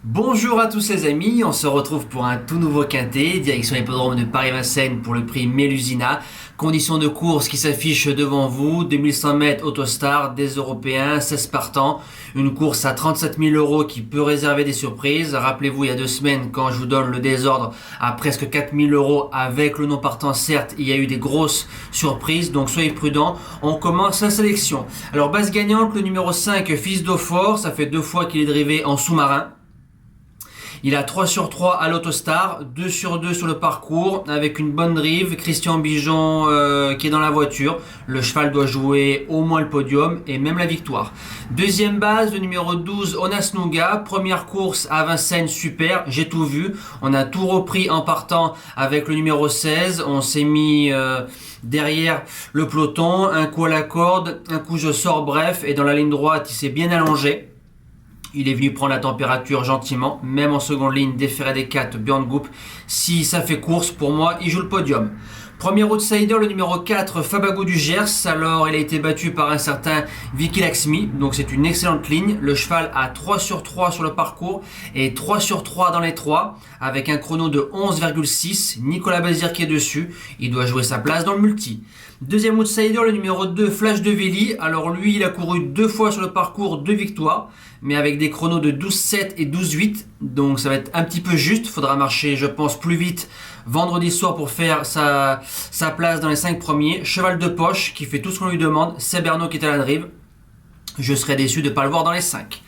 Bonjour à tous les amis, on se retrouve pour un tout nouveau quintet, direction l'hippodrome de Paris-Vincennes pour le prix Mélusina. Conditions de course qui s'affichent devant vous, 2100 mètres Autostar, des Européens, 16 partants. Une course à 37 000 euros qui peut réserver des surprises. Rappelez-vous, il y a 2 semaines, quand je vous donne le désordre à presque 4 000 euros avec le non partant, certes, il y a eu des grosses surprises, donc soyez prudents. On commence la sélection. Alors, base gagnante, le numéro 5, Fils d'Eau-Fort, ça fait 2 fois qu'il est drivé en sous-marin. Il a 3 sur 3 à l'Autostar, 2 sur 2 sur le parcours, avec une bonne drive. Christian Bijon qui est dans la voiture. Le cheval doit jouer au moins le podium et même la victoire. Deuxième base, le numéro 12, Onas Nougat. Première course à Vincennes, super, j'ai tout vu. On a tout repris en partant avec le numéro 16. On s'est mis derrière le peloton, un coup à la corde, un coup je sors, bref. Et dans la ligne droite, il s'est bien allongé. Il est venu prendre la température gentiment, même en seconde ligne, déféré des 4, Björn Goop. Si ça fait course, pour moi, il joue le podium. Premier outsider, le numéro 4, Fabago du Gers. Alors, il a été battu par un certain Vicky Laxmi, donc c'est une excellente ligne. Le cheval a 3 sur 3 sur le parcours et 3 sur 3 dans les 3, avec un chrono de 11,6. Nicolas Bazir qui est dessus, il doit jouer sa place dans le multi. Deuxième outsider, le numéro 2, Flash de Véli. Alors lui, il a couru 2 fois sur le parcours, 2 victoires, mais avec des chronos de 12,7 et 12,8. Donc ça va être un petit peu juste. Faudra marcher, je pense, plus vite vendredi soir pour faire sa place dans les 5 premiers. Cheval de poche qui fait tout ce qu'on lui demande. C'est Bernot qui est à la drive. Je serais déçu de ne pas le voir dans les 5.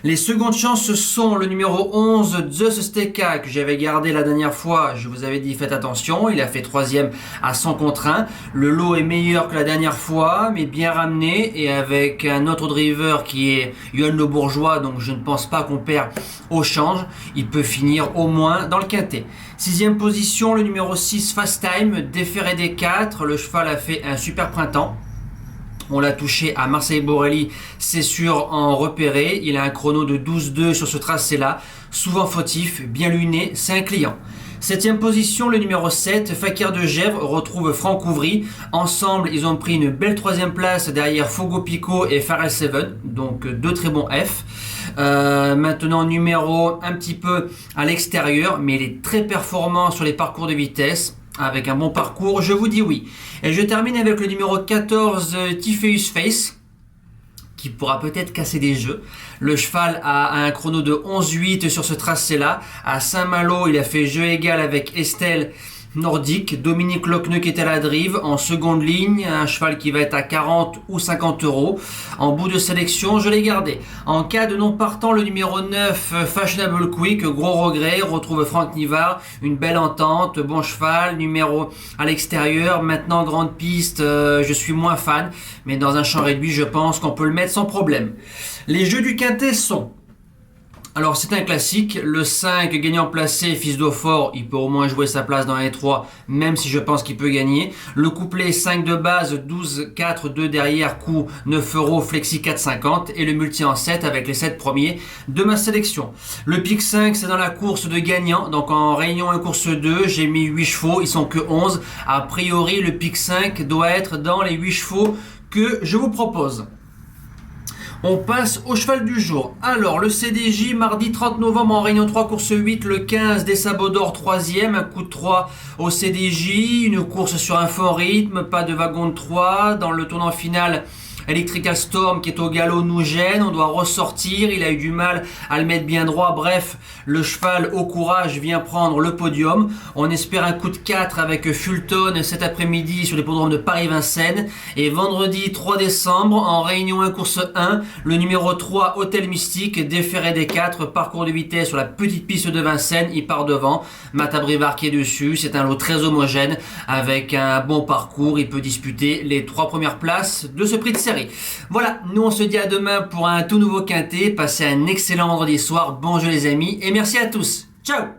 Les secondes chances sont le numéro 11, Zeus Steka, que j'avais gardé la dernière fois. Je vous avais dit, faites attention. Il a fait 3e à 100 contre 1. Le lot est meilleur que la dernière fois, mais bien ramené. Et avec un autre driver qui est Yoann Le Bourgeois, donc je ne pense pas qu'on perd au change. Il peut finir au moins dans le quintet. 6e position, le numéro 6, Fast Time, déféré des 4. Le cheval a fait un super printemps. On l'a touché à Marseille-Borelli, c'est sûr, en repéré. Il a un chrono de 12,2 sur ce tracé-là. Souvent fautif, bien luné, c'est un client. 7e position, le numéro 7, Fakir de Gèvres, retrouve Franck Ouvry. Ensemble, ils ont pris une belle 3e place derrière Fogo Pico et Pharrell Seven. Donc 2 très bons F. Maintenant, numéro un petit peu à l'extérieur, mais il est très performant sur les parcours de vitesse. Avec un bon parcours, je vous dis oui. Et je termine avec le numéro 14, Typheus Face, qui pourra peut-être casser des jeux. Le cheval a un chrono de 11,8 sur ce tracé-là. À Saint-Malo, il a fait jeu égal avec Estelle Nordique. Dominique Lochneux qui est à la drive. En seconde ligne, un cheval qui va être à 40 ou 50 euros. En bout de sélection, je l'ai gardé. En cas de non partant, le numéro 9, Fashionable Quick, gros regret, retrouve Franck Nivard. Une belle entente, bon cheval, numéro à l'extérieur. Maintenant, grande piste, je suis moins fan. Mais dans un champ réduit, je pense qu'on peut le mettre sans problème. Les jeux du quintet sont... Alors c'est un classique, le 5 gagnant placé, Fils d'Eau-Fort, il peut au moins jouer sa place dans les 3, même si je pense qu'il peut gagner. Le couplet 5 de base, 12, 4, 2 derrière, coup 9 euros, flexi 4,50. Et le multi en 7 avec les 7 premiers de ma sélection. Le pic 5 c'est dans la course de gagnant, donc en réunion 1 course 2, j'ai mis 8 chevaux, ils sont que 11. A priori le pic 5 doit être dans les 8 chevaux que je vous propose. On passe au cheval du jour. Alors, le CDJ, mardi 30 novembre en réunion 3, course 8, le 15 des Sabots d'Or, 3e, un coup de 3 au CDJ, une course sur un fort rythme, pas de wagon de 3. Dans le tournant final, Electrical Storm qui est au galop nous gêne, on doit ressortir, il a eu du mal à le mettre bien droit. Bref, le cheval au courage vient prendre le podium. On espère un coup de 4 avec Fulton cet après-midi sur l'hippodrome de Paris-Vincennes. Et vendredi 3 décembre, en réunion 1 course 1, le numéro 3 Hôtel Mystique, déféré des 4, parcours de vitesse sur la petite piste de Vincennes, il part devant. Mata Brivard qui est dessus, c'est un lot très homogène avec un bon parcours, il peut disputer les 3 premières places de ce prix de série. Voilà, nous on se dit à demain pour un tout nouveau quintet. Passez un excellent vendredi soir, bon jeu les amis et merci à tous. Ciao.